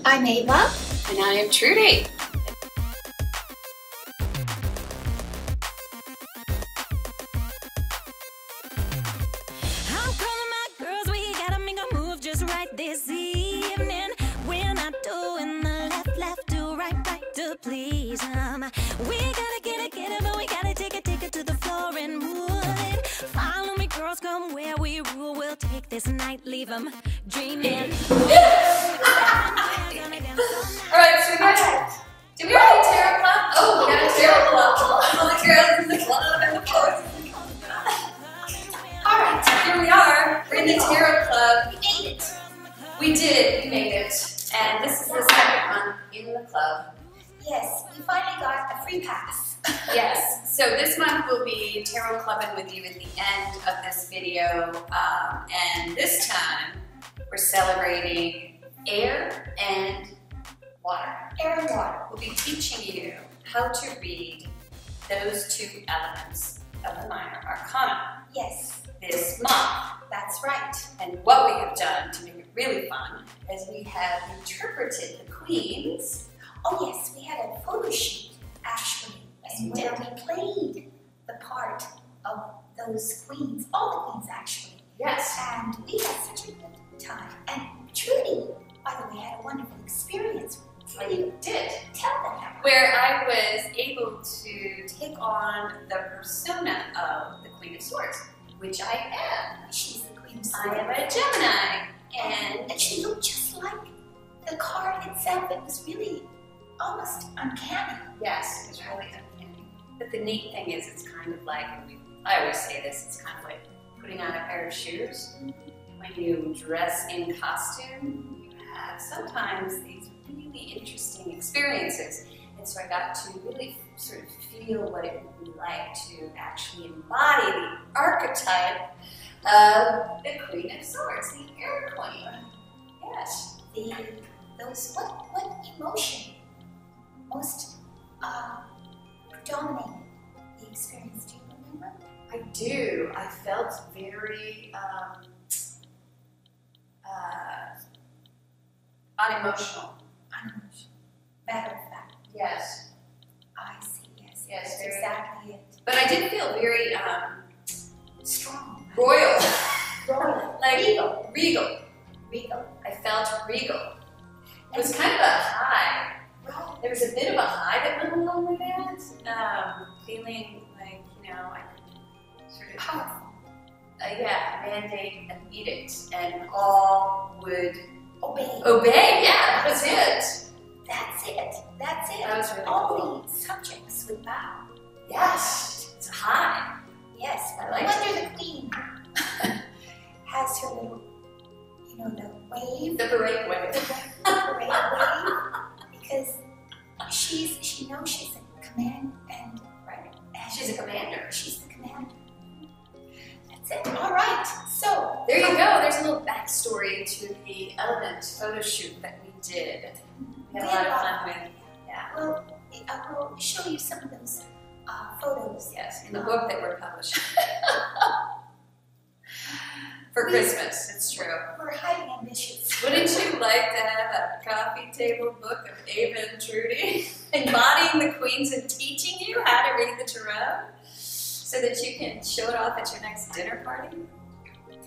I'm Ava. And I am Trudy. I'm calling my girls, we gotta make a move just right this evening. We're not doing the left, do right, to please 'em. We gotta get it, but we gotta take it to the floor and move it. Follow me, girls, come where we rule. We'll take this night, leave 'em dreaming. Alright, so we got, did we already tarot club? Oh, we got a tarot club. All the girls in the club and the boys in the club. Alright, so here we are. We're in the tarot club. We made it. We did, we made it. And this is the second month in the club. Yes, we finally got a free pass. Yes, so this month we'll be tarot clubbing with you at the end of this video. And this time we're celebrating air and water. Air and water. We'll be teaching you how to read those two elements of the minor arcana Yes, this month. that's right. And what we have done to make it really fun is we have interpreted the queens. Oh yes, we had a photo shoot actually, where we played the part of those queens, all the queens actually. Yes. And we had such a good time. And Trudy, by the way, had a wonderful experience. I did. Tell them how. Where I was able to take on the persona of the Queen of Swords, which I am. She's the Queen of I Swords. am a Gemini. And she looked just like the card itself. It was really almost uncanny. Yes, it was really uncanny. But the neat thing is, it's kind of like, I always say this, it's kind of like putting on a pair of shoes. When you dress in costume, you have sometimes these really interesting experiences. And so I got to really sort of feel what it would be like to actually embody the archetype of the Queen of Swords, the Air Queen. Yes. What emotion most predominated the experience? Do you remember? I do. I felt very unemotional. Unemotional. Matter of fact. Yes. I see. Yes. Yes, That's very. exactly it. But I did feel very Strong. royal. Royal. Like Regal. regal. Regal. I felt regal. It was kind of a high. Right. There was a bit of a high that went along with that. Feeling like, you know, I could sort of Powerful. mandate an edict, and all would Obey. obey. Yeah, that was it. That's it. That's it. That was really All cool. the subjects would bow. Yes, it's a high. Yes. I No like wonder the queen has her little, you know, the wave. The parade wave. The parade wave. Because she knows she's a command and right. And She's a commander. She's the commander. That's it. All right. So There you go. There's a little backstory to the element photo shoot that we did. We had a lot of fun with. Yeah. Well, we'll show you some of those photos. Yes, in the book that we're publishing. For Christmas, it's true. We're highly ambitious. Wouldn't you like to have a coffee table book of Ava and Trudy embodying the queens and teaching you how to read the tarot so that you can show it off at your next dinner party?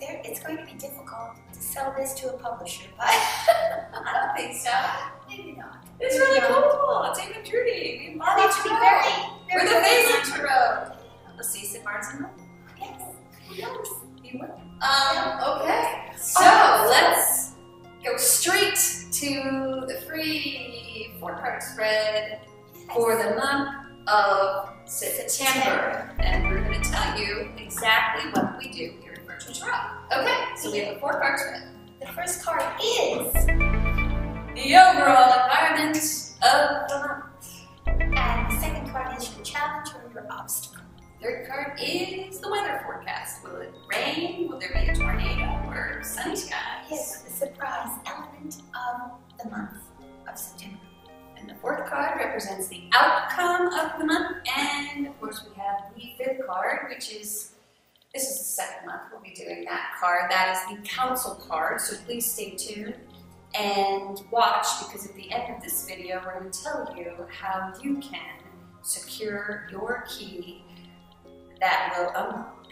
It's going to be difficult to sell this to a publisher, but I don't think so. maybe not. It's really cool. It's Ava and Trudy. We embody That to be tarot. very, We're the face of tarot. We'll see you at Barnes & Noble. Yes. Who knows? You will. Okay. So let's go straight to the free 4-card spread for the month of September. And we're going to tell you exactly what we do here at Virtual Tarot. Okay, so we have a 4-card spread. The first card is, The overall environment of the month. and the second card is your challenge or your obstacle. Third card is the weather forecast. Will it rain? Will there be a tornado or sunny skies? Yes, the surprise element of the month of September. And the fourth card represents the outcome of the month. And of course we have the fifth card, which is, this is the second month we'll be doing that card. That is the council card, so please stay tuned. And watch, because at the end of this video, we're going to tell you how you can secure your key that will unlock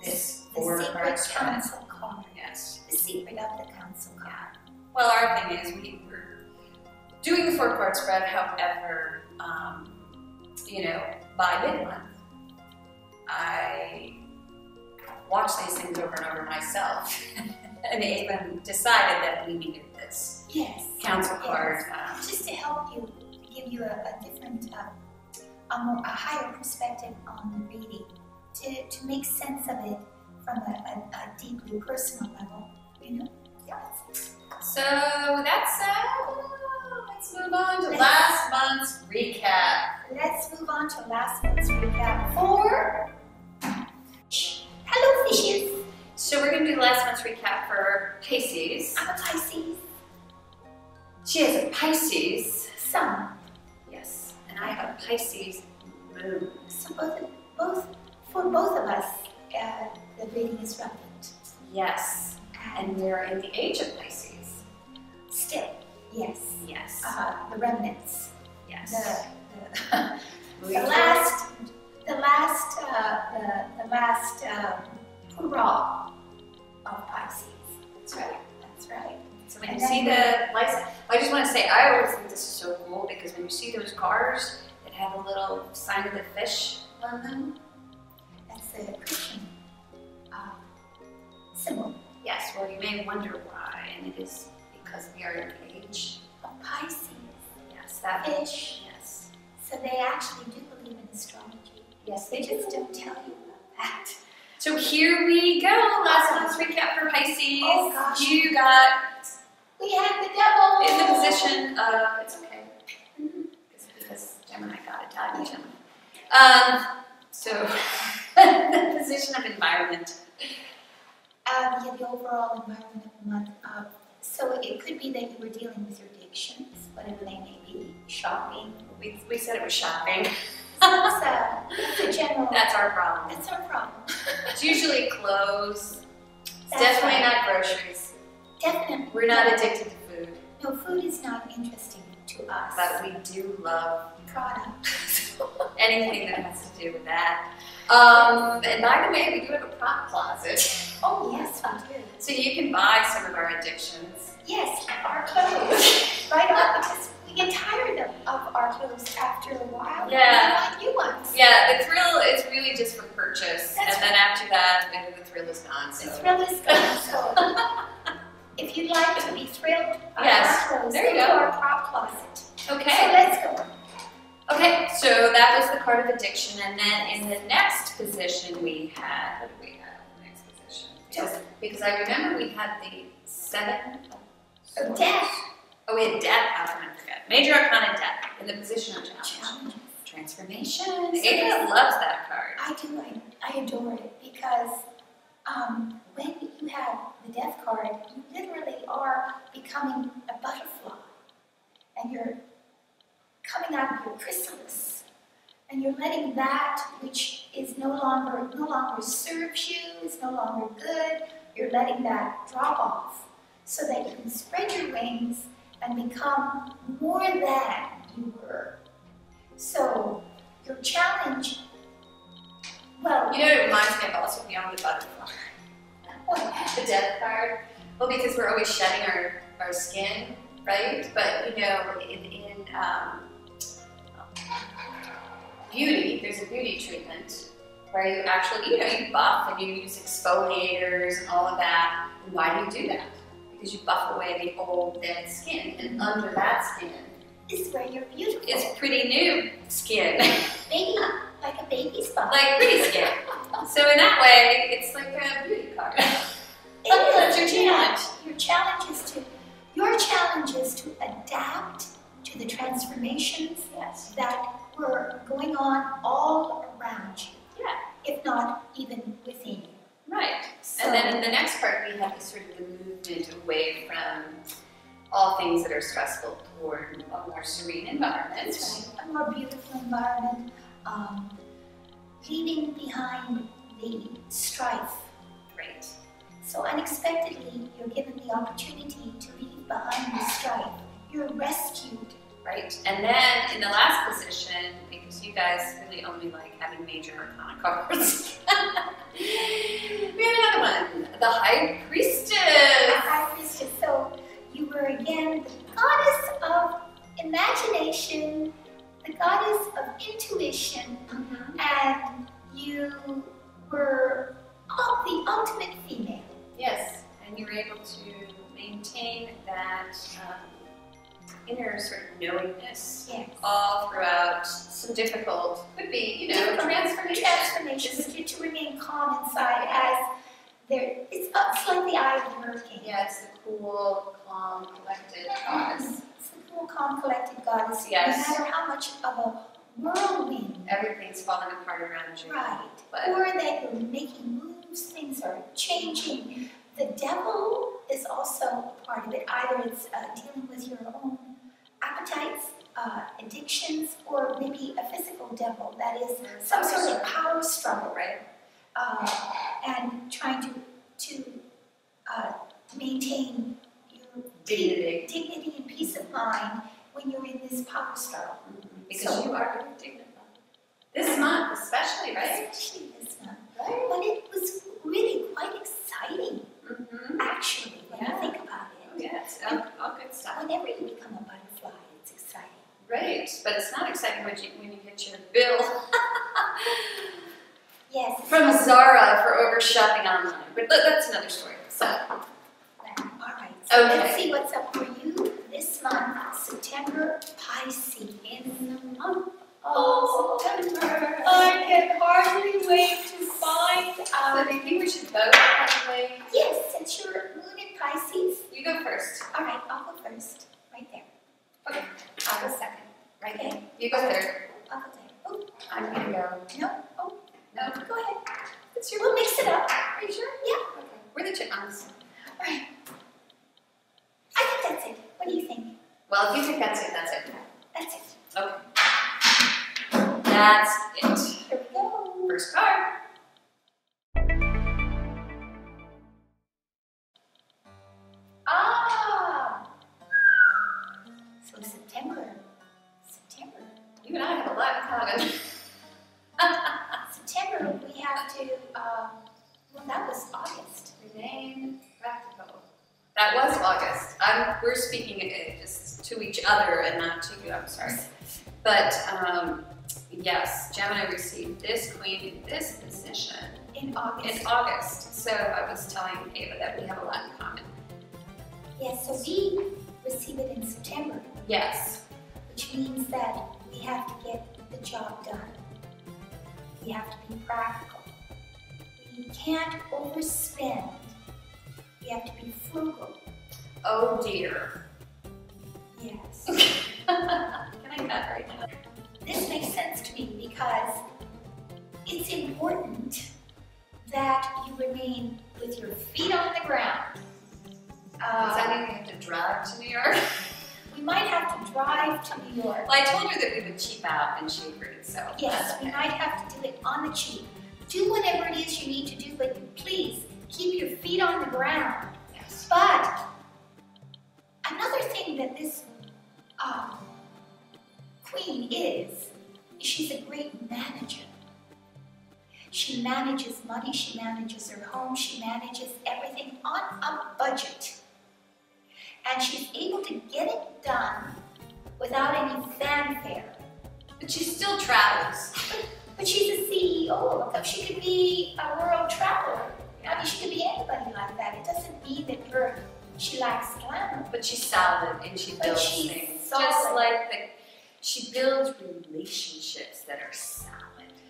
this the secret council card. Yes. The secret of the council card. Well, our thing is we're doing the 4-card spread, however, you know, by mid-month, I watch these things over and over myself. And Ava decided that we needed this council card. Just to help you, give you a different, a higher perspective on the reading, to make sense of it from a deeply personal level, you know? Yes. So that's let's move on to last month's recap. Let's move on to last month's recap for Hello Fishes. So we're going to do last month's recap for Pisces. I'm a Pisces. She has a Pisces Sun. Yes, and I have a Pisces moon. So for both of us, the reading is relevant. Yes, and we're in the age of Pisces. Still, yes. Yes. The remnants. Yes. The last hurrah of Pisces. That's right. That's right. So when you see the license, I just want to say, I always think this is so cool because when you see those cars that have a little sign of the fish on them. That's the Christian symbol. Yes, well you may wonder why, and it is because we are in the age of Pisces. Yes, that fish. Yes. So they actually do believe in astrology. Yes, they just don't tell you about that. So here we go, last month's recap for Pisces. Oh gosh. You got... We had the devil! In the position of... It's okay. Because Gemini got it, died in Gemini. So, the position of environment. Yeah, the overall environment of the month. So it could be that you were dealing with your addictions, whatever they may be, shopping. We said it was shopping. It's a general... That's our problem. That's our problem. It's usually clothes. It's definitely not groceries. Definitely. We're not addicted to food. No, food is not interesting to us. But we do love products. Anything that has to do with that. And by the way, we do have a prop closet. Oh yes, we do. So you can buy some of our addictions. Yes, our clothes. Right on, because we get tired of our clothes after a while. Yeah. We want new ones. Yeah, the thrill is really just for purchase. That's and then after that, the thrill is gone. So. The thrill is gone. So if you'd like to be thrilled by our clothes, there you go go. to our prop closet. Okay. So let's go. Okay, so that was the card of addiction, and then in the next position we had, what did we have in the next position? Because I remember we had the 7 of death. Oh, we had death. How can I forget? Major Arcana death in the position of challenge. Transformation. Ava loves that card. I do. I adore it because when you have the death card, you literally are becoming a butterfly, and you're coming out of your chrysalis, and you're letting that which is no longer serves you, is no longer good, you're letting that drop off so that you can spread your wings and become more than you were. So your challenge, well, you know what it reminds me of also beyond the butterfly? The death card. Well, because we're always shedding our skin, right? But you know, in beauty, there's a beauty treatment where you actually, you buff and you use exfoliators and all of that. And why do you do that? Because you buff away the old dead skin, and under that skin is where you're beautiful. It's pretty new skin. Baby, like a baby's body. Like pretty skin. So in that way, it's like a beauty card. That's your challenge. Your challenge is to adapt to the transformations that were going on all around you. Yeah. If not even within you. Right. So, and then in the next part, we have the sort of the movement away from all things that are stressful toward a more serene environment. That's right. A more beautiful environment. Leaving behind the strife. Great. So unexpectedly, you're given the opportunity to leave leave behind the strife. You're rescued. Right. And then in the last position, because you guys really only like having major arcana cards, we have another one, the High Priestess. The High Priestess. So you were again the goddess of imagination, the goddess of intuition, and you were the ultimate female. Yes, and you were able to maintain that inner sort of knowingness all throughout some difficult, could be, transformations. To remain calm inside as it's like the eye of the hurricane. Yeah, it's the cool, calm, collected goddess. It's the cool, calm, collected goddess. Yes. No matter how much of a whirlwind. Everything's falling apart around you. Right. But or that you're making moves, things are changing. The devil is also a part of it. Either it's dealing with your own appetites, addictions, or maybe a physical devil that is some sort of power struggle, right? And trying to maintain your dignity and peace of mind when you're in this power struggle. Because you are very dignified. This month, especially, right? Especially this month. Right. But it was really quite exciting, actually, when you think about it. Oh, yeah, it's all good stuff. Whenever you become a butterfly, it's exciting. Right, but it's not exciting when you get your bill Yes. from Zara for over shopping online. But that's another story. So, all right. So okay. let's see what's up for you this month, September, Pisces. In the month of September. I can hardly wait to find out. So do you think we should vote probably? Yes, since you're moon in Pisces. You go first. All right, I'll go first. Right there. Okay. I'll go second. Right there. Okay. You go third. I'll go there. Oh, I'm gonna go. no. Oh, No. go ahead. It's your We'll mix it up. Are you sure? Yeah. Okay. We're the chipmunks. All right. I think that's it. What do you think? Well, if you think that's it, that's it. That's it. Okay. That's it. Here we go. First card. Ah! So September. You and I have a lot in common. September, we have to, well, that was August. Remain practical. That was August. We're speaking just to each other and not to you, I'm sorry. But yes, Gemini received this queen in this position In August. So I was telling Ava that we have a lot in common. Yes, so we receive it in September, Yes. which means that we have to get the job done. We have to be practical. We can't overspend. We have to be frugal. Oh dear. Yes. Can I cut right now? This makes sense to me because it's important that you remain with your feet on the ground. Does that mean we have to drive to New York? We might have to drive to New York. Well, I told her that we would cheap out and shave roots, so Yes, that's we okay. might have to do it on the cheap. Do whatever it is you need to do, but please keep your feet on the ground. Yes. But another thing that this queen is she's a great manager. She manages money, she manages her home, she manages everything on a budget. And she's able to get it done without any fanfare. But she still travels. But she's a CEO. Look, she could be a world traveler. I mean, she could be anybody like that. It doesn't mean that she lacks glamour. But she's solid and she builds she's things. solid. Just like she builds relationships that are solid.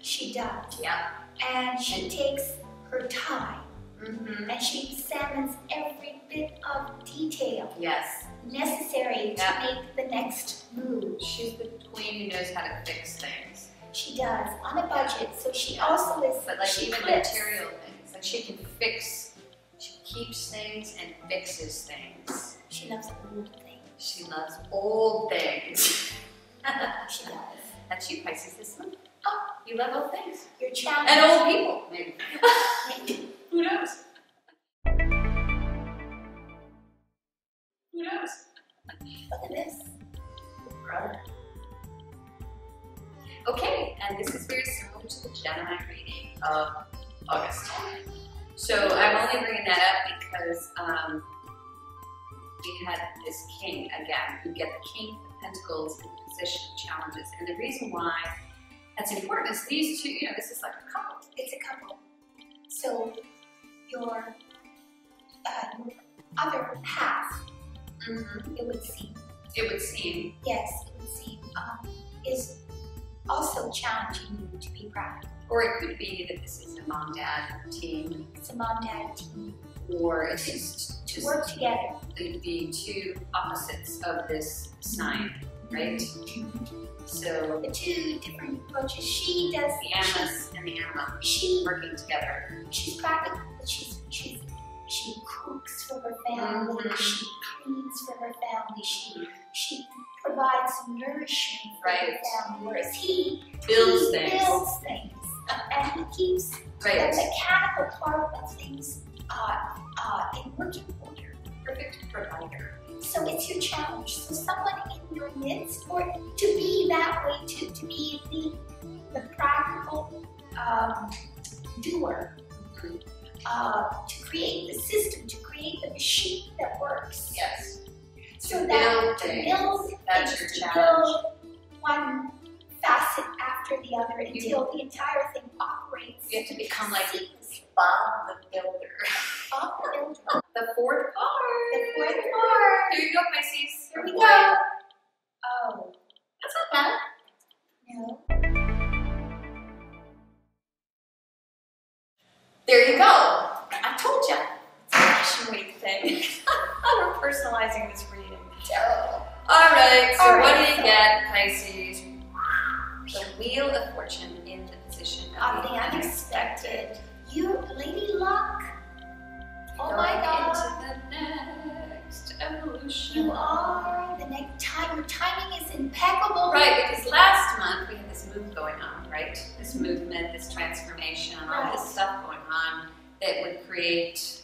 She does. Yeah. And she takes her time. Mm-hmm. And she examines every bit of detail Yes. necessary to make the next move. She's the queen who knows how to fix things. She does, on a budget. So she also is, But like she even clips. material things. Like she can fix, she keeps things and fixes things. She loves old things. She loves old things. She does. That's you, Pisces, this month. Oh, You love old things. you're challenged. And old people, maybe. Maybe. Who knows? Who knows? and this is very similar to the Gemini reading of August. So I'm only bringing that up because we had this king again. You get the king of pentacles in position of challenges, and the reason why that's important is these two, you know, this is like a couple. It's a couple. So your other half, it would seem. It would seem. Yes, it would seem, is also challenging you to be practical. Or it could be that this is a mom-dad team. It's a mom-dad team. Or it's just work together. The two opposites of this sign, right? So the two different approaches. She does the animus and the anima working together. She's practical, but she cooks for her family. She cleans for her family. She provides nourishment for her family. Whereas he builds things. And he keeps the mechanical part of things in working order. Perfect provider. So it's your challenge. So someone in your midst, or to be that way, to be the practical doer, to create the system, to create the machine that works. Yes. So that to build that's your things, challenge. to build one facet after the other until the entire thing operates. You have to become like Bob the Builder. Bob the Builder. The fourth card. The fourth card. Here you go, Pisces. Here we go. Oh. That's not bad. No. There you go. I told you. It's a Fashion Week thing. We're personalizing this reading. Terrible. Alright, so what do you get, Pisces? The Wheel of Fortune in the position of the unexpected. You, Lady Luck. Oh my God. Into the next evolution. You are the next time. Your timing is impeccable. Right, because last month we had this move going on, right? This movement, this transformation, all this stuff going on that would create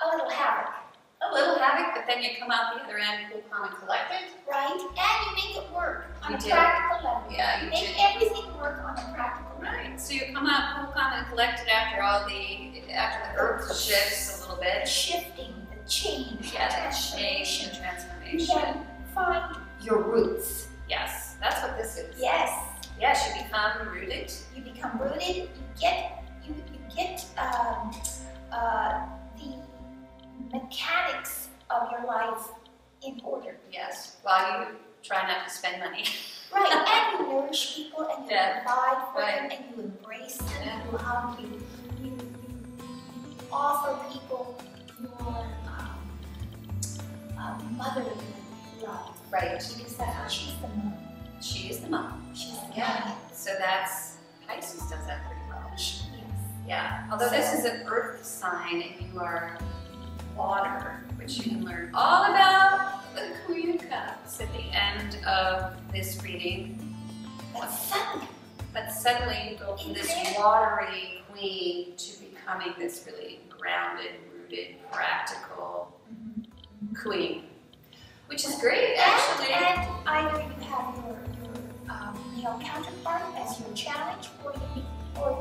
a little havoc. A little havoc, but then you come out the other end, cool, calm, and collected. Right, and you make it work on a practical level. Yeah, you make everything work on a practical level. Right, so you come out cool, calm, and collected after the earth shifts a little bit. The shifting, the change, the transformation. You can find your roots. Yes, that's what this is. Yes. Yes, you become rooted. You become rooted. You get the mechanics of your life in order. Yes, while you try not to spend money. Right, and you nourish people, and you provide for them, and you embrace them, you hug, you offer people your motherly love. Right. Because that's she's the mom. She is the mom. She's the mom. So that's, Pisces does that pretty well. Yes. Yeah, although this is an earth sign and you are water, which you can learn all about the Queen of Cups at the end of this reading. But suddenly you go from this watery queen to becoming this really grounded, rooted, practical queen, which is great, actually. And either you have your male counterpart as your challenge, or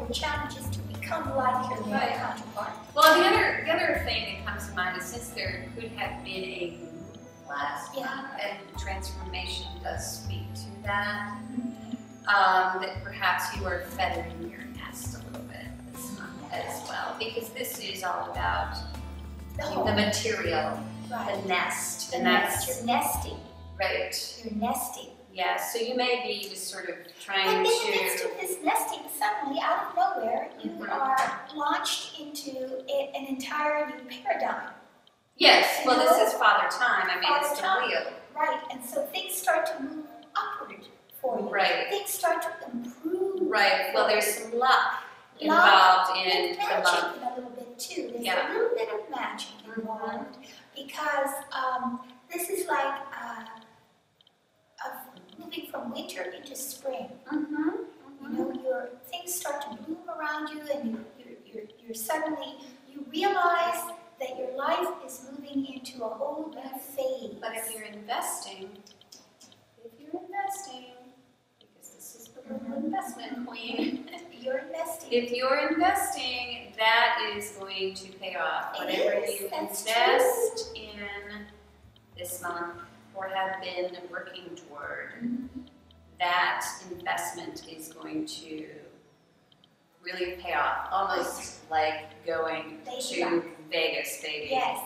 your challenge is to become like your male counterpart. Well, the other thing that comes to mind is since there could have been a move last month, and transformation does speak to that, that perhaps you are feathering your nest a little bit this month as well, because this is all about the material, the nest, and that's you're nesting. Right. You're nesting. Yeah, so you may be just sort of trying and to... in the midst of this nesting, suddenly, out of nowhere, you are launched into an entire new paradigm. Yes, well, this is Father Time. I mean, Father it's the Time. wheel. Right, and so things start to move upward for you. Right. Things start to improve. Right, well, there's some luck involved in the magic month. a little bit, too. There's a little bit of magic involved, because this is like moving from winter into spring. You know, things start to bloom around you, and you're suddenly, you realize that your life is moving into a whole new phase. But if you're investing, because this is the investment queen. You're investing. If you're investing, that is going to pay off. It Whatever is, you that's invest in this month or have been working toward, that investment is going to really pay off. Almost like going to Vegas, baby. Yes.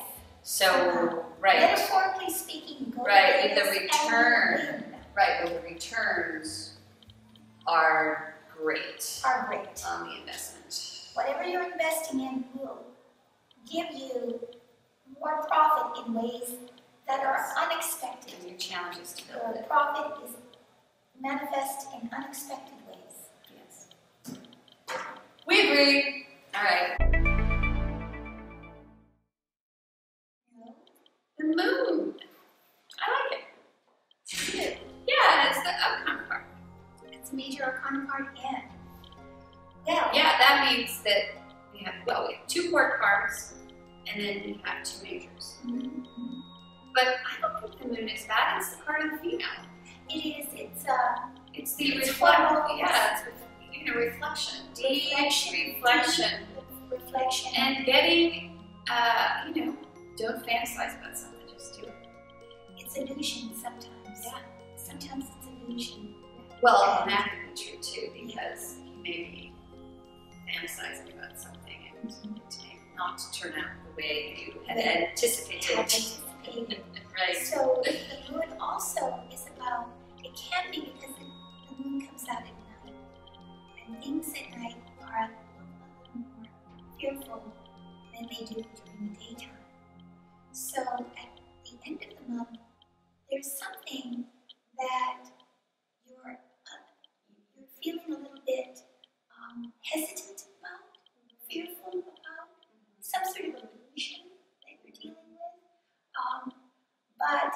So, right. Metaphorically speaking, go Right, to with the Vegas return. and win. Right, well, the returns are great Are great. on the investment. Whatever you're investing in will give you more profit in ways that are unexpected. And your challenge is to build The it. profit is manifest in unexpected ways. Yes. We agree. All right. The moon. I like it. It's good. Yeah, it's the outcome card. It's a major arcana card again. Well, Yeah, that means that we have 2 court cards, and then we have 2 majors. But I don't think the moon is bad. It's the card of the female. it is. It's It's the It's reflection. twirl. Yeah, it's reflection. Deep reflection. reflection. And getting, don't fantasize about something. Just do it. It's illusion sometimes. Yeah. Sometimes it's illusion. Well, that can be true too, because you may be fantasizing about something and it may not turn out the way you had anticipated. Anticipated. Right. So the moon also is about, it can be because the moon comes out at night. And things at night are a little more fearful than they do during the daytime. So at the end of the month, there's something that you're feeling a little bit hesitant about, fearful about, some sort of illusion that you're dealing with. But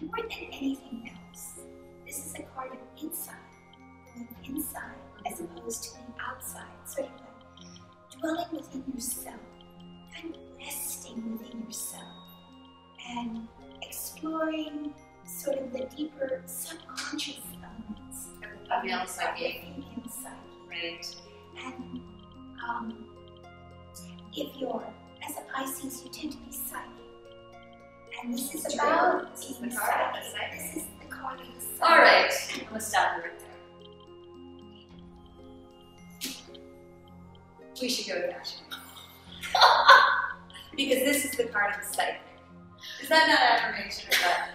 more than anything else, this is a card of insight, going inside as opposed to the outside, sort of like dwelling within yourself, kind of resting within yourself, and exploring sort of the deeper subconscious elements Of the female psyche. female psyche. Right. And if you're, as a Pisces, you tend to be psychic. And this is about This is being the card of the psychic. psychic. This is the card of the psychic. All right. I'm going to stop you right there. We should go to action. Because this is the card of the psychic. Is that not affirmation or what?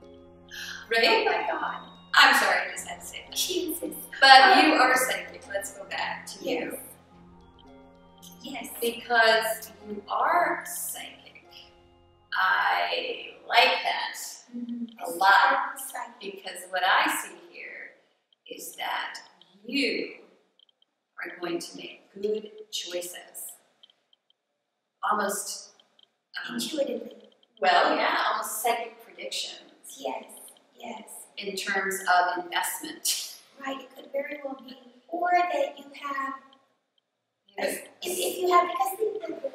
Oh Right? my God. I'm sorry, I just had to say that. Jesus. But you are psychic. Let's go back to you. Yes. Because you are psychic. I like that a lot. Because what I see here is that you are going to make good choices. Almost, Intuitively. well, yeah, almost psychic predictions Yes. Yes. in terms of investment. Right. It could very well be, or that you have. If you have, because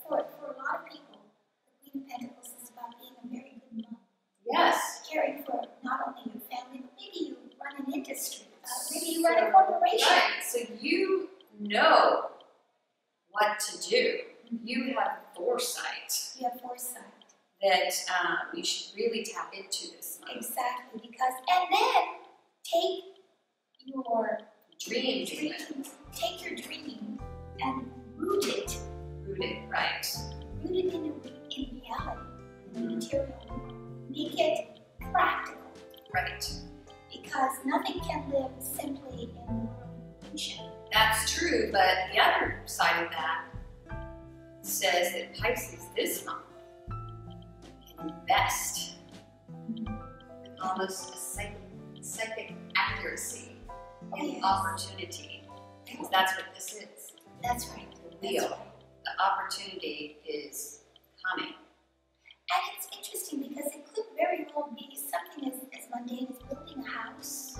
for a lot of people, the Queen of Pentacles is about being a very good mom, Yes. caring for not only your family, but maybe you run an industry, maybe you run a corporation. Right, so you know what to do. You have foresight You have foresight. that you should really tap into this month. Exactly, because, and then take your Dream, take your dream and root it right. in reality, in the material world. Make it practical, Right. because nothing can live simply in the world of illusion. That's true, but the other side of that says that Pisces this month can invest with almost a psychic accuracy Oh, and yes. opportunity. Because that's what this is. That's right. The wheel. That's right. The opportunity is coming. And it's interesting because it could very well be something as mundane as building a house,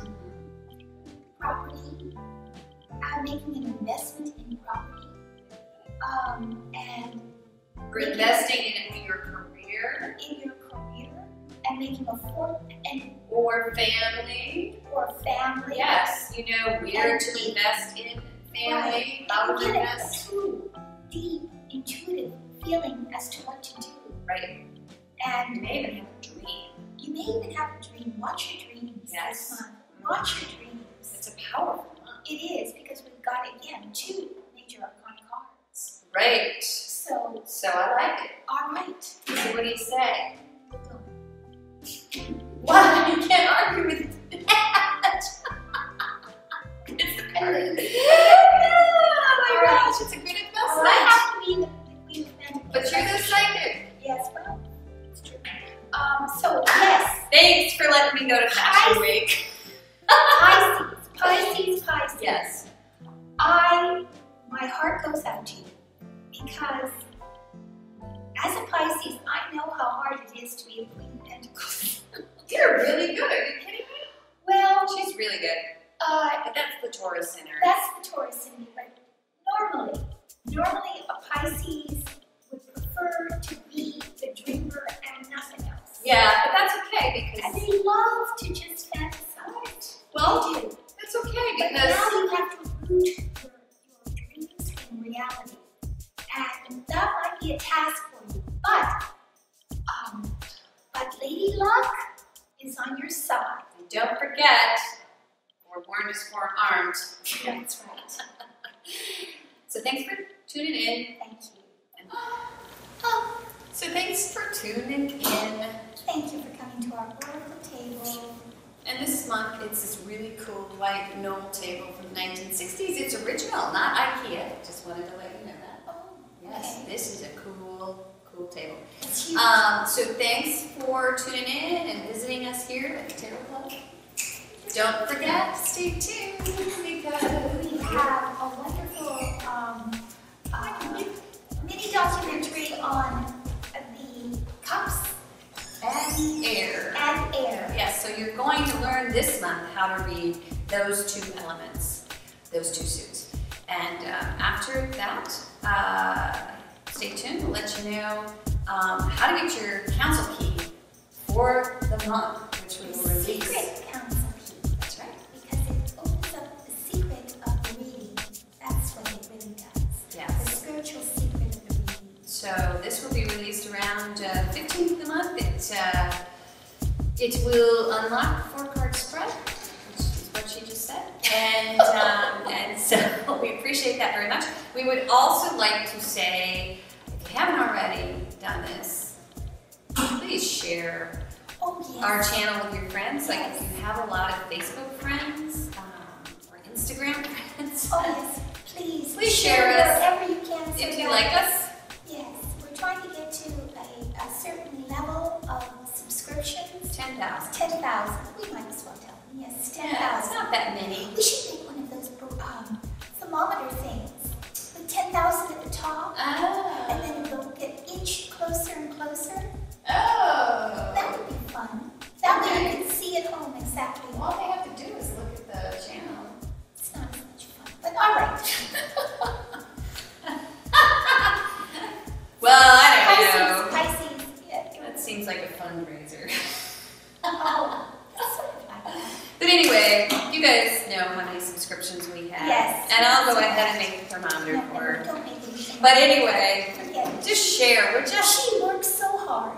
property, making an investment in property, and We're investing in your career in your career, and making a fortune, and or family or family. Yes, you know where to invest in family, how to You get invest. a true, deep, intuitive feeling as to what to do. Right. And You may even have a dream. you may even have a dream. Watch your dreams Yes. this month. Watch your dreams. It's a powerful month. It is, because we've got, again, 2 major arcana cards. Right. So, I like it. all right. So what do you say? Wow, you can't argue with that. It's the card. Oh my gosh, it's a good investment. I have to be the Queen of Pentacles. But you're the psychic. Yes, well, it's true. So, yes. Thanks for letting me go to Fashion Week. Pisces. Yes. My heart goes out to you because as a Pisces, I know how hard it is to be a Queen of Pentacles. You're really good. Are you kidding me? Well, She's really good. But that's the Taurus in her. that's the Taurus in me, but normally a Pisces would prefer to be the dreamer and nothing else. Yeah, but that's okay And because, they love to just fantasize. well, They do. that's okay But because, now you have to root your dreams in reality. And that might be a task for you. But Lady Luck is on your side. and don't forget, we're born as forearmed. That's right. So thanks for tuning in. Thank you. So thanks for tuning in. Thank you for coming to our Oracle table. And this month, it's this really cool white knoll table from the 1960s. It's original, not IKEA. Just wanted to let you know that. Oh, Yes, okay. this is a cool table. It's huge. So thanks for tuning in and visiting us here at the Tarot Club. Don't forget, stay tuned because We have a wonderful mini documentary on the cups and air. and air. Yes, so you're going to learn this month how to read those 2 elements, those 2 suits. And after that, stay tuned. We'll let you know how to get your council key for the month, which we will release. Secret council key. That's right. Because it opens up the secret of the reading. That's what it really does. The Yes. spiritual secret of the reading. So this will be released around 15th of the month. It will unlock the 4-card spread, which is what she just said. And so we appreciate that very much. We would also like to say, if you haven't already done this, please share Oh, yes. our channel with your friends. Like if you have a lot of Facebook friends or Instagram friends, Oh, yes. Please. Please share us wherever you can. So if you that- like us. Yes. We're trying to get to a certain level of subscriptions. 10,000. 10,000. We might as well tell them. Yes, Yeah, it's 10,000. not that many. We should make one of those thermometer things with 10,000 at the top, Oh. and then it'll get inch closer and closer. Oh. That would be fun. That way you can see at home exactly. All they have to do is look at the channel. It's not as much fun, but all right. Well, I don't know. Pisces. Yeah. That seems like a fundraiser. Oh, that's sort of like that. But anyway, you guys know how many subscriptions we have. Yes. And I'll go ahead and make the thermometer No, for no, her. don't make anything. But anyway, Forget it. just share. We're just. She works so hard.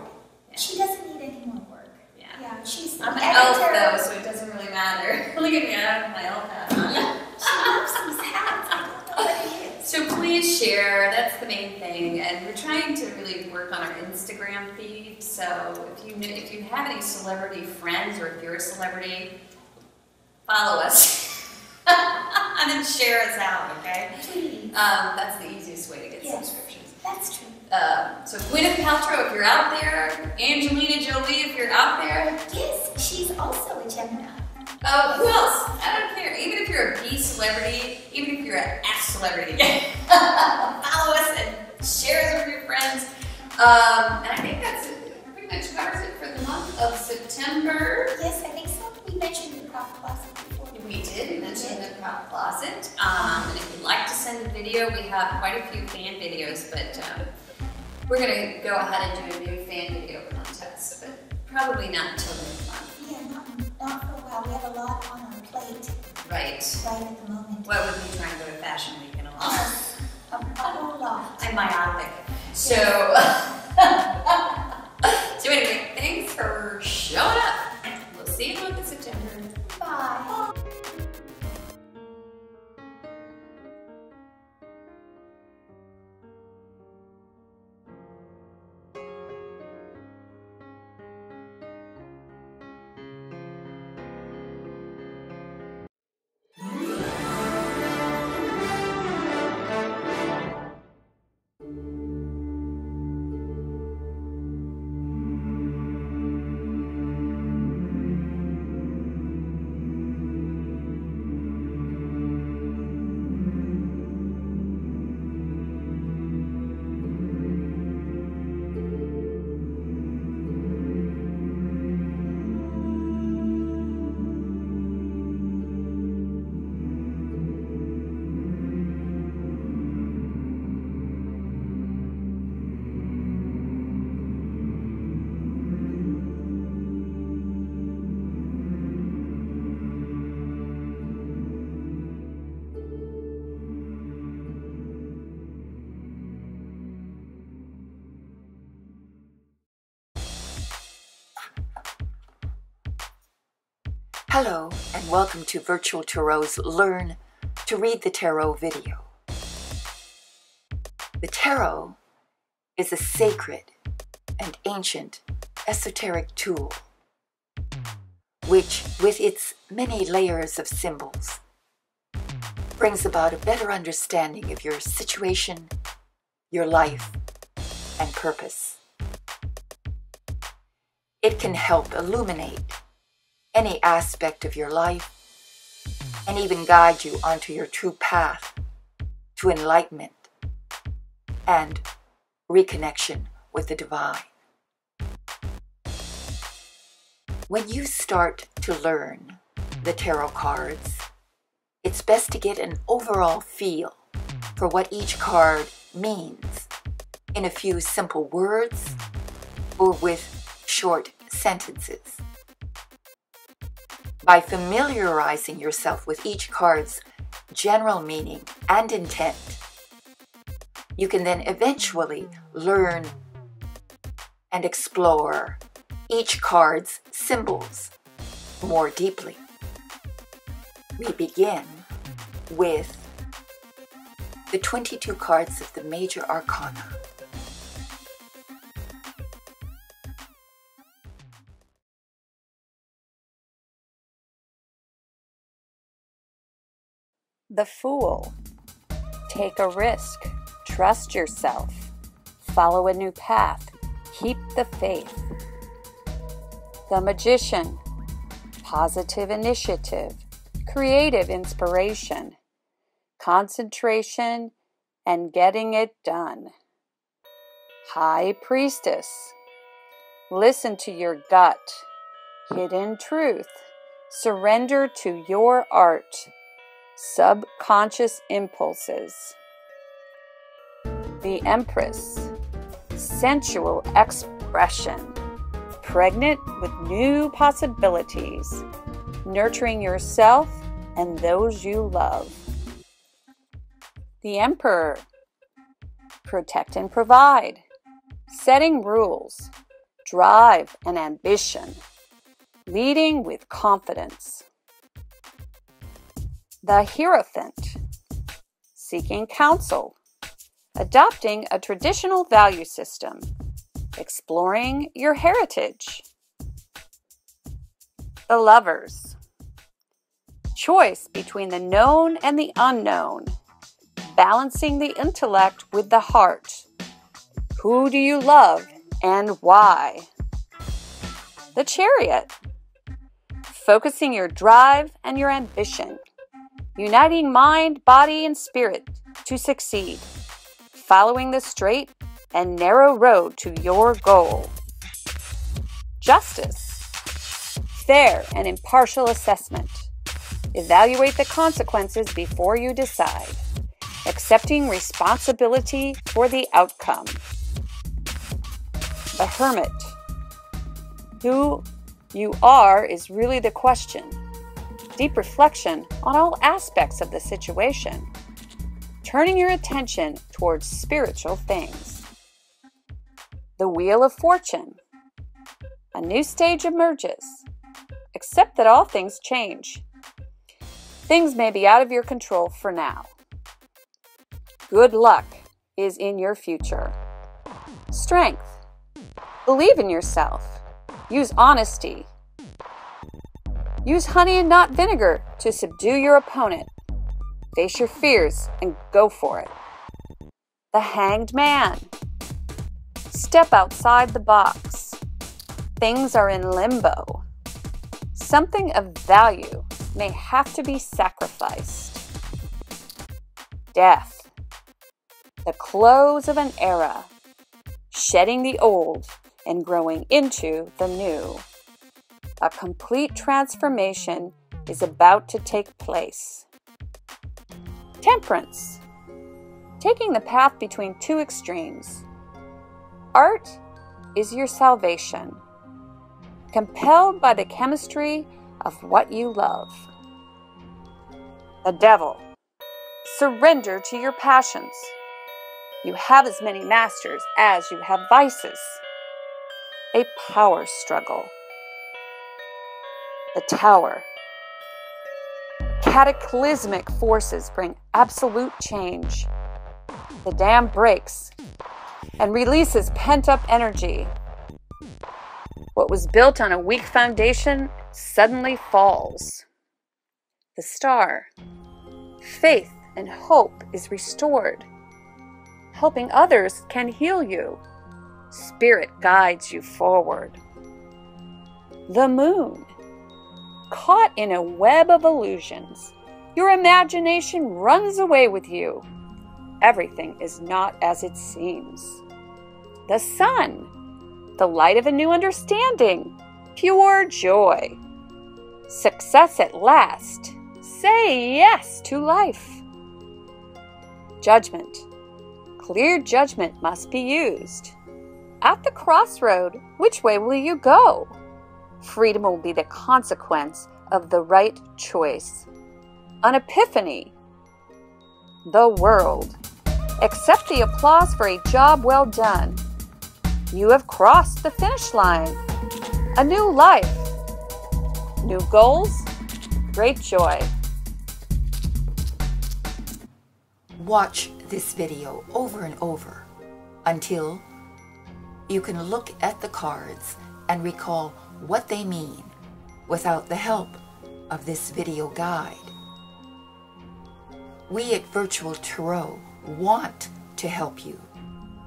Yeah. She doesn't need any more work. Yeah. Yeah, she's the I'm an elf editor. though, so it doesn't really matter. Look at me, I have my elf hat on. She loves these hats. I don't know what it is. So please share, that's the main thing. And we're trying to really work on our Instagram feed. So if you have any celebrity friends or if you're a celebrity, follow us. And then share us out, okay? Please. That's the easiest way to get Yes. subscriptions. That's true. So Gwyneth Paltrow, if you're out there, Angelina Jolie, if you're out there. Yes, she's also a Gemini. Oh, who else? I don't care. Even if you're a B celebrity, even if you're an F celebrity, follow us and share us with your friends. And I think that's it. Pretty much covers it for the month of September. Yes, I think so. We mentioned the prop closet before. We did mention the prop closet. And if you'd like to send a video, we have quite a few fan videos, but we're going to go ahead and do a new fan video contest, but probably not until next month. Yeah, not for a while. we have a lot on our plate Right. right at the moment. What would be trying to go to Fashion Week and all that? Yes, a whole lot. I'm myopic. So, so anyway, thanks for showing up. We'll see you in the month of September. Bye. Hello, and welcome to Virtual Tarot's Learn to Read the Tarot video. The tarot is a sacred and ancient esoteric tool, which, with its many layers of symbols, brings about a better understanding of your situation, your life, and purpose. It can help illuminate any aspect of your life and even guide you onto your true path to enlightenment and reconnection with the divine. When you start to learn the tarot cards, it's best to get an overall feel for what each card means in a few simple words or with short sentences. By familiarizing yourself with each card's general meaning and intent, you can then eventually learn and explore each card's symbols more deeply. We begin with the 22 cards of the Major Arcana. The Fool. Take a risk. Trust yourself. Follow a new path. Keep the faith. The Magician. Positive initiative. Creative inspiration. Concentration and getting it done. High Priestess. Listen to your gut. Hidden truth. Surrender to your art. Subconscious impulses. The Empress. Sensual expression. Pregnant with new possibilities. Nurturing yourself and those you love. The Emperor. Protect and provide. Setting rules. Drive and ambition. Leading with confidence. The Hierophant. Seeking counsel. Adopting a traditional value system. Exploring your heritage. The Lovers. Choice between the known and the unknown. Balancing the intellect with the heart. Who do you love and why? The Chariot. Focusing your drive and your ambition. Uniting mind, body, and spirit to succeed. Following the straight and narrow road to your goal. Justice. Fair and impartial assessment. Evaluate the consequences before you decide. Accepting responsibility for the outcome. The Hermit. Who you are is really the question. deep reflection on all aspects of the situation, turning your attention towards spiritual things. The Wheel of Fortune. A new stage emerges. Accept that all things change. Things may be out of your control for now. Good luck is in your future. Strength. Believe in yourself. Use honesty. Use honey and not vinegar to subdue your opponent. Face your fears and go for it. The Hanged Man. Step outside the box. Things are in limbo. Something of value may have to be sacrificed. Death. The close of an era. Shedding the old and growing into the new. A complete transformation is about to take place. Temperance. Taking the path between two extremes. Art is your salvation. Compelled by the chemistry of what you love. The Devil. Surrender to your passions. You have as many masters as you have vices. A power struggle. The Tower. Cataclysmic forces bring absolute change. The dam breaks and releases pent-up energy. What was built on a weak foundation suddenly falls. The Star. Faith and hope is restored. Helping others can heal you. Spirit guides you forward. The Moon. Caught in a web of illusions, your imagination runs away with you. Everything is not as it seems. The Sun. The light of a new understanding. Pure joy. Success at last. Say yes to life. Judgment. Clear judgment must be used. At the crossroad, which way will you go? Freedom will be the consequence of the right choice. An epiphany. The World. Accept the applause for a job well done. You have crossed the finish line. A new life. New goals. Great joy. Watch this video over and over until you can look at the cards and recall what they mean without the help of this video guide. We at Virtual Tarot want to help you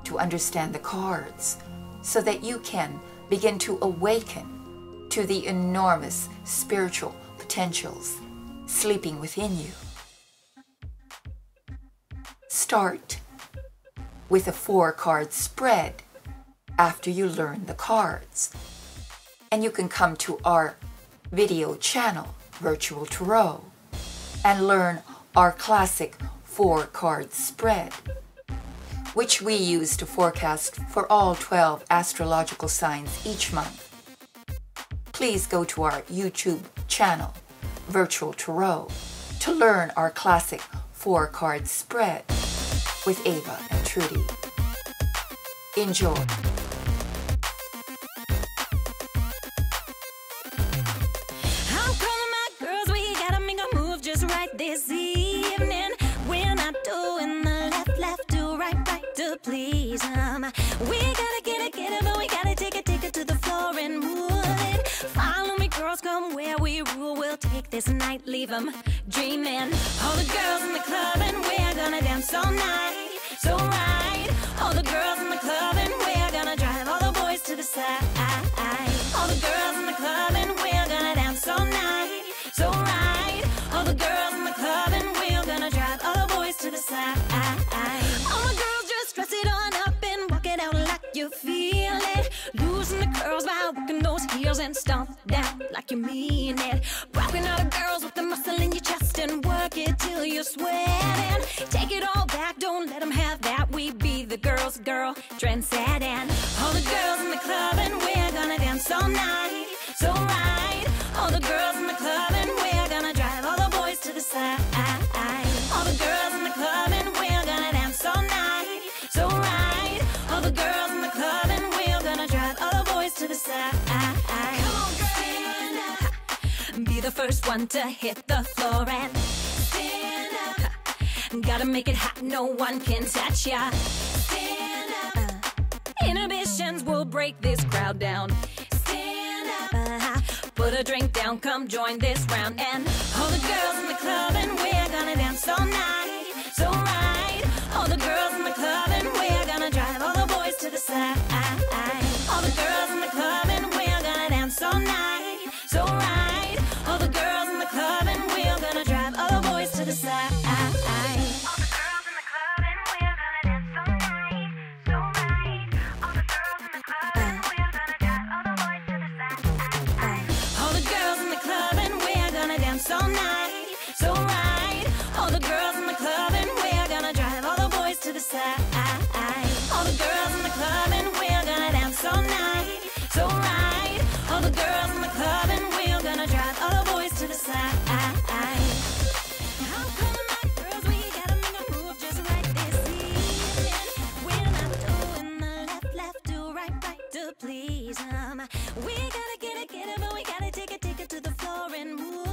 to understand the cards so that you can begin to awaken to the enormous spiritual potentials sleeping within you. Start with a 4-card spread after you learn the cards. And you can come to our video channel, Virtual Tarot, and learn our classic 4-card spread, which we use to forecast for all 12 astrological signs each month. Please go to our YouTube channel, Virtual Tarot, to learn our classic 4-card spread with Ava and Trudy. Enjoy. I'm calling my girls, we gotta make a move just right this evening. We're not doing the left, do right, to please 'em. We gotta get it, but we gotta take it to the floor and move it. Follow me, girls, come where we rule. We'll take this night, leave 'em dreaming. All the girls in the club and we're gonna dance all night, so right. All the girls in the club and we're gonna drive all the boys to the side. All the girls in the club and we're gonna dance all night, so right. All the girls in the club and we're gonna drive all the boys to the side. All my girls just dress it on up and walk it out like you feel it. Losing the curls by working those heels and stomp that like you mean it. Rocking all the girls with the muscle in your chest and work it till you're sweating. Take it all back, don't let them have that. We be the girls, girl, trendsetting. All the girls in the club and we're gonna dance all night, so right. All the girls in the club and we're gonna drive first one to hit the floor and stand up. Gotta make it hot, no one can touch ya. Stand up. Inhibitions will break this crowd down. Stand up. Put a drink down, come join this round. And all the girls in the club and we're gonna dance all night. So right, all the girls in the club and we're gonna drive all the boys to the side. All the girls in the club and we're gonna dance all night. So right, all the girls in the club and we're gonna drive all the boys to the side. All night, so right. All the girls in the club and we're gonna drive all the boys to the side. All the girls in the club and we're gonna dance all night, so right. All the girls in the club and we're gonna drive all the boys to the side. How come my girls, we gotta make a move just right this evening? We're not doing the left to right to please 'em. We gotta get it, but we gotta take it to the floor and move.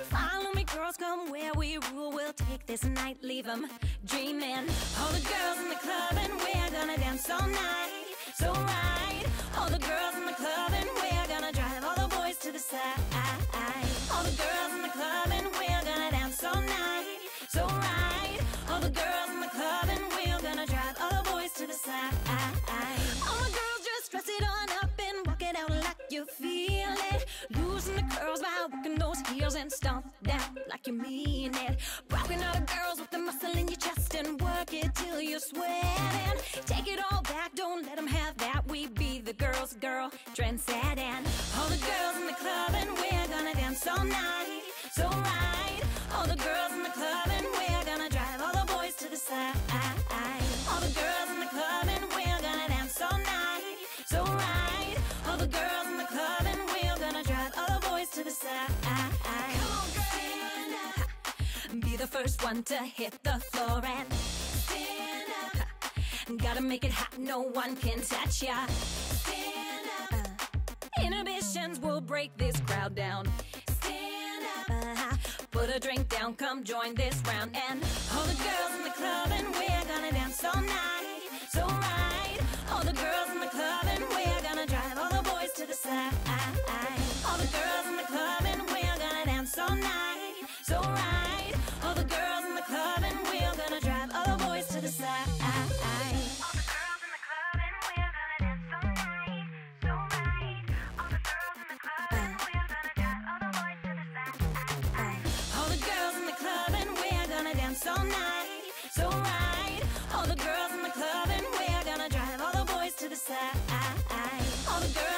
Follow me, girls, come where we rule. We'll take this night, leave them dreaming. All the girls in the club and we're gonna dance all night. So right, all the girls in the club and we're gonna drive all the boys to the side. All the girls in the club and we're gonna dance all night. So right, all the girls in the club and we're gonna drive all the boys to the side. All the girls just dress it on up and walk it out like you feel it. Loosen the curls by working those heels and stomp down like you mean it. Rocking all the girls with the muscle in your chest and work it till you're sweating. Take it all back, don't let them have that. We be the girls' girl, trendsetting. All the girls in the club and we're gonna dance all night. So right, all the girls in the club and we're gonna drive all the boys to the side. All the girls in the club and we're gonna dance all night. So right, all the girls in the club and we're gonna drive all the boys to the side. Come on, stand up. Be the first one to hit the floor and stand up. Gotta make it hot, no one can touch ya. Stand up. Inhibitions will break this crowd down. Stand up. Put a drink down, come join this round. And all the girls in the club and we're gonna dance all night. So right, all the girls in the club and we're gonna drive all the boys to the side. All the girls in the club and we're gonna dance all night. So right, all the girls in the club and we're gonna drive all the boys to the side. All the girls in the club and we're gonna dance all night. So right, all the girls in the club and we're gonna drive all the boys to the side. All the girls